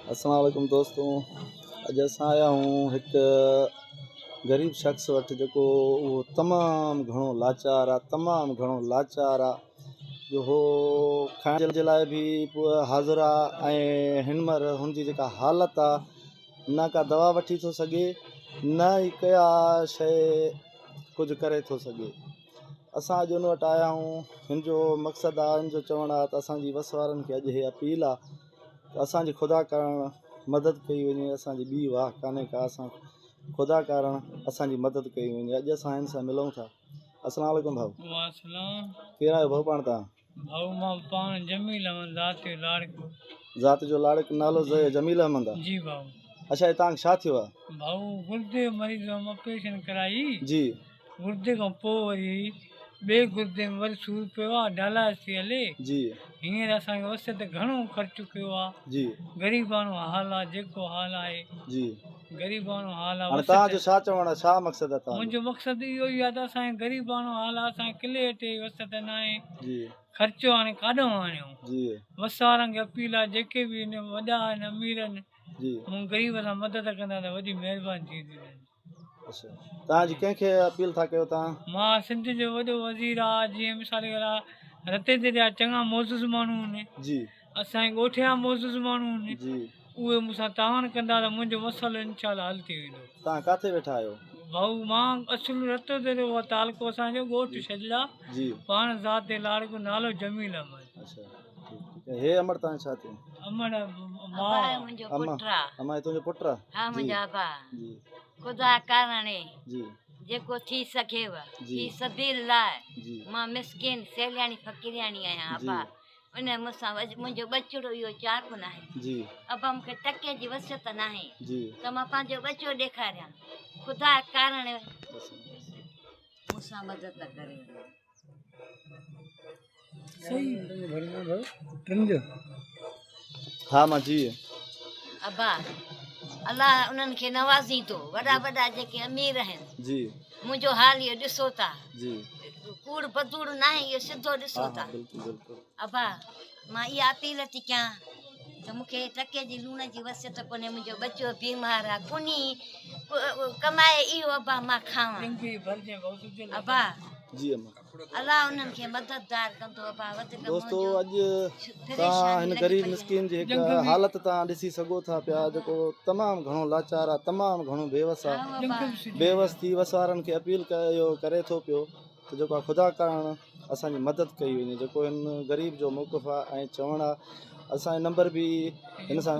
अस्सलाम वालेकुम दोस्तों। अॼु असां आया हूँ एक ग़रीब शख़्स वटि जेको उहो तमामु घणो लाचार आहे, तमामु घणो लाचार आहे जो हो खाइण जे लाइ बि हाज़िर आहे ऐं हिन महिल हुनजी जेका हालत आहे, न का दवा वठी थो सघे, न ई कया शइ कुझु करे थो सघे। असां अॼु हुन वटि आया आहियूं। हिन जो मक़सदु आहे, हिन जो चवणु आहे त असांजी वस वारनि खे अॼु इहा अपील आहे त असांजी ख़ुदा करणु मदद कई वञे। असांजी ॿी वाह कान्हे का, असां ख़ुदा करणु असांजी मदद कई वञे। अॼु असां हिन सां मिलूं था। अस्सलाम वालेकुम भाउ। वासलाम। केरु आहियो भाउ पाण तव्हां? भाऊ मां पाण जमील अहमद ज़ात जो लाड़को। ज़ात जो लाड़को नालो जमील अहमद आहे? जी भाऊ। अच्छा, हे तव्हांखे छा थियो आहे? भाऊ गुर्दे मरीज़ में ऑपरेशन कराई जी। गुर्दे खां पोइ वरी ॿिए गुर्दे में वरी सूरु पियो आहे, डायलिसिस थी हले। जी। हींअर असांखे वस ते घणो ख़र्चु कयो आहे। जी। ग़रीबाणो हाल आहे, जेको हाल आहे जी। ग़रीबाणो हाल आहे। हाणे तव्हांजो छा चवणु आहे, छा मक़सदु आहे तव्हांजो? मुंहिंजो मक़सदु इहो ई आहे त असांखे ग़रीबाणो हाल आहे, असांखे किले ते वस त न आहे। जी। ख़र्चो हाणे काॾों आणियूं? जी। वस वारनि खे अपील आहे, जेके बि आहिनि वॾा आहिनि, अमीर आहिनि, जी। मूं ग़रीब सां मदद कंदा त वॾी महिरबानी थींदी। अच्छा, तव्हांजी कंहिंखे अपील था कयो तव्हां? मां सिंध जो वॾो वज़ीर आहे, जीअं मिसाल के रते ते जा चङा मोज़िज़ माण्हू आहिनि, जी। असांजे ॻोठ जा मोज़िज़ माण्हू आहिनि, जी। उहे मूंसां तावन कंदा त मुंहिंजो मसइलो इंशाअल्लाह हल थी वेंदो। तव्हां किथे वेठा आहियो? भाऊ मां असुल रतो ते उहो तालको असांजो ॻोठ छॾला। जी। पाण ज़ात लाड़को, नालो जमील अहमद। अच्छा, ठीक है। हे अमर तव्हां छा थियो? अमर अबा मुंहिंजो पुटु आहे। अमा हे तुंहिंजो पुटु आहे? हा मुंहिंजो अबा। जी। ख़ुदा कारणि जी। जेको थी सघेव जी। ही सबील लाइ जी। मां मिसकिन सैलियाणी फ़क़ीरियाणी आहियां। जी। अबा उन मूंसां मुंहिंजो बचड़ो इहो चार न आहे। जी। अबा मूंखे टके जी वसियत न आहे जी। त मां पंहिंजो बचो ॾेखारियां। ख़ुदा कारणि मूंसां मदद करे। हाँ मां जी। अबा अल्लाह उन्हनि खे नवाज़ी थो, वॾा वॾा जेके अमीर आहिनि। जी। मुंहिंजो हाल इहो ॾिसो था। जी। कूड़ बदूड़ न आहे, इहो सिधो ॾिसो था। बिल्कुलु बिल्कुलु। अबा मां इहा अपील थी कयां त मूंखे टके जी लूण जी वसियत कोन्हे, मुंहिंजो बचो बीमार आहे, कुनी कमाए इहो अबा मां खावां। अबा जी अम्मा। अल्लाह उन्हनि खे मददगार कंदो। अबा दोस्तों, अॼु तव्हां हिन ग़रीब मिसकिन जी हिकु हालत तव्हां ॾिसी सघो था पिया, जेको तमामु घणो लाचार आहे, तमामु घणो बेवस आहे। बेवस थी वस वारनि खे अपील करे थो पियो त जेको आहे ख़ुदा करणु असांजी मदद कई वञे। जेको हिन ग़रीब जो मौक़िफ़ु आहे ऐं चवणु आहे, असांजो नंबर बि हिन सां